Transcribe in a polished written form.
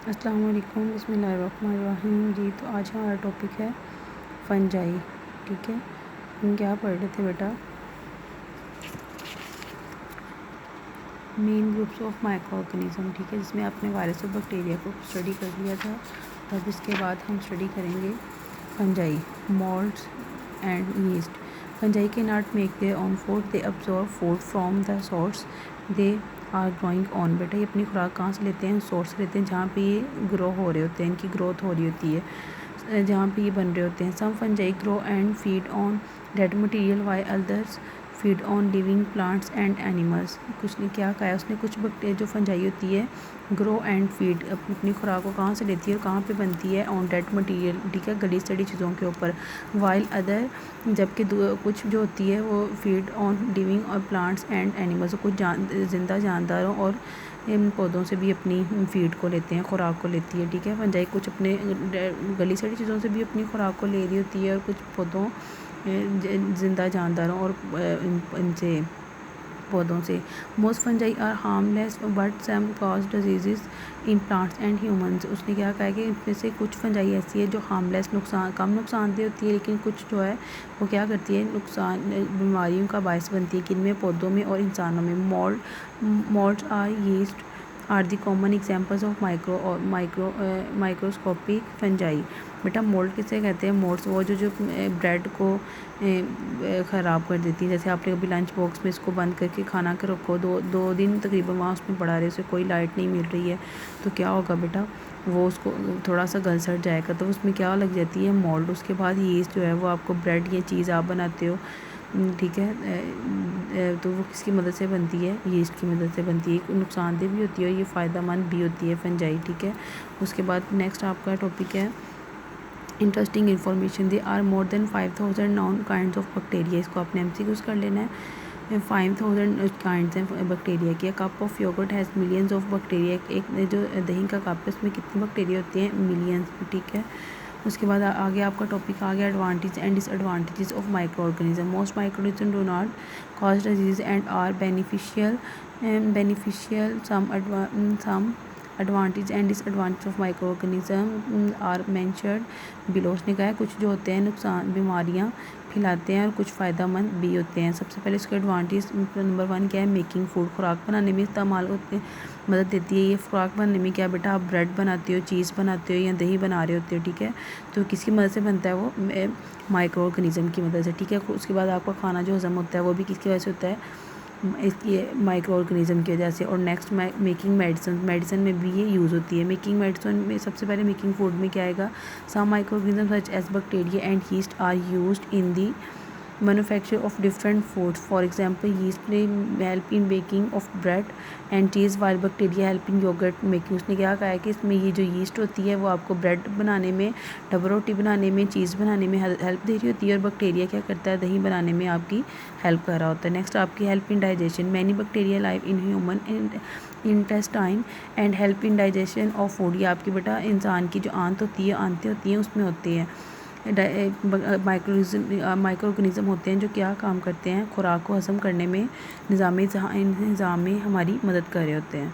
السلام علیکم، بسم اللہ الرحمن الرحیم جی۔ تو آج ہمارا ٹاپک ہے فنجائی، ٹھیک ہے۔ ہم کیا پڑھ رہے تھے بیٹا؟ Main groups of micro organism, ٹھیک ہے، جس میں آپ نے وائرس اور بیکٹیریا کو اسٹڈی کر لیا تھا۔ اب اس کے بعد ہم اسٹڈی کریں گے fungi, مولڈس and yeast. Fungi can not make their own food, they absorb food from the source they are growing on. بیٹا یہ اپنی خوراک کہاں سے لیتے ہیں؟ سورس سے لیتے ہیں جہاں پہ یہ گرو ہو رہے ہوتے ہیں، ان کی گروتھ ہو رہی ہوتی ہے، جہاں پہ یہ بن رہے ہوتے ہیں۔ Some fungi grow and feed on dead material while others feed on living plants and animals. کچھ نے کیا کہا ہے اس نے، کچھ جو فنجائی ہوتی ہے گرو اینڈ فیڈ اپنی خوراک کو کہاں سے لیتی ہے اور کہاں پہ بنتی ہے؟ آن ڈیڈ مٹیریل، ٹھیک ہے، گلی سڑی چیزوں کے اوپر۔ وائل ادر، جبکہ کچھ جو ہوتی ہے وہ فیڈ آن لیونگ اور پلانٹس اینڈ اینیملس، کچھ زندہ جانداروں اور ان پودوں سے بھی اپنی فیڈ کو لیتے ہیں، خوراک کو لیتی ہے، ٹھیک ہے۔ فنجائی کچھ اپنے گلی سڑی چیزوں سے بھی اپنی خوراک کو لے رہی ہوتی ہے اور کچھ پودوں زندہ جانداروں اور ان سے پودوں سے۔ Most fungi are harmless but some cause diseases in plants and humans. اس نے کیا کہا ہے کہ ان میں سے کچھ فنجائی ایسی ہے جو ہارم لیس، کم نقصان دہ ہوتی ہے، لیکن کچھ جو ہے وہ کیا کرتی ہے، بیماریوں کا باعث بنتی ہے، کن میں؟ پودوں میں اور انسانوں میں۔ Moulds are yeast are the common examples of microscopic fungi. بیٹا مولڈ کسے کہتے ہیں؟ مولڈس وہ جو بریڈ کو خراب کر دیتی ہیں، جیسے آپ نے کبھی لنچ باکس میں اس کو بند کر کے کھانا کے رکھو، دو دن تقریباً وہاں اس میں پڑا رہے، اسے کوئی لائٹ نہیں مل رہی ہے، تو کیا ہوگا بیٹا؟ وہ اس کو تھوڑا سا گل سڑ جائے گا، تو اس میں کیا لگ جاتی ہے؟ مولڈ۔ اس کے بعد یسٹ جو ہے وہ آپ کو بریڈ یہ چیز آپ بناتے ہو، ٹھیک ہے، تو وہ کس کی مدد سے بنتی ہے؟ یسٹ کی مدد سے بنتی ہے۔ نقصان دہ بھی ہوتی ہے اور یہ فائدہ مند بھی ہوتی ہے فنجائی، ٹھیک ہے۔ اس کے بعد نیکسٹ آپ کا ٹاپک ہے interesting information, they are more than 5000 known kinds of bacteria. اس کو آپ نے ایم سی کیوز کر لینا ہے۔ 5000 کائنڈس ہیں بیکٹیریا کے۔ Cup of yoghurt has millions of bacteria. ایک جو دہی کا کپ ہے اس میں کتنی بیکٹیریا ہوتی ہیں؟ ملینز، ٹھیک ہے۔ اس کے بعد آگے آپ کا ٹاپک آ گیا advantage and disadvantages of microorganism. Most microorganism do not cause disease and are beneficial. Some advantage and disadvantage of microorganism are mentioned below. اس نے کہا ہے کچھ جو ہوتے ہیں نقصان بیماریاں پھیلاتے ہیں اور کچھ فائدہ مند بھی ہوتے ہیں۔ سب سے پہلے اس کے ایڈوانٹیج نمبر 1 کیا ہے؟ میکنگ فوڈ، خوراک بنانے میں استعمال ہوتے ہیں، مدد دیتی ہے یہ خوراک بنانے میں۔ کیا بیٹا؟ آپ بریڈ بناتے ہو، چیز بناتے ہو یا دہی بنا رہے ہوتے ہو، ٹھیک ہے، تو کس کی مدد سے بنتا ہے؟ وہ مائکرو آرگنزم کی مدد سے، ٹھیک ہے۔ اس کے بعد آپ کا کھانا جو ہضم ہوتا ہے وہ بھی کس کی وجہ سے ہوتا ہے؟ اس کی مائکرو آرگنزم کی وجہ سے۔ اور نیکسٹ میکنگ میڈیسن میں بھی یہ یوز ہوتی ہے۔ میکنگ میڈیسن میں سب سے پہلے میکنگ فوڈ میں کیا آئے گا؟ Some microorganism such as bacteria and yeast are used in the manufacture of different foods. For example yeast نے help in baking of bread and cheese while bacteria help in yoghurt making. اس نے کیا کہا ہے کہ اس میں یہ جو یسٹ ہوتی ہے وہ آپ کو بریڈ بنانے میں، ڈبل روٹی بنانے میں، چیز بنانے میں ہیلپ دے رہی ہوتی ہے، اور بیکٹیریا کیا کرتا ہے؟ دہی بنانے میں آپ کی ہیلپ کر رہا ہوتا ہے۔ نیکسٹ آپ کی help in digestion, many bacteria life in human intestine and help in digestion of food. یہ آپ کی بیٹا انسان کی جو آنت ہوتی ہے، آنتیں ہوتی ہیں، اس میں ہوتے ہیں مائکرو آرگنزم ہوتے ہیں جو کیا کام کرتے ہیں؟ خوراک کو ہضم کرنے میں، نظام میں ہماری مدد کر رہے ہوتے ہیں۔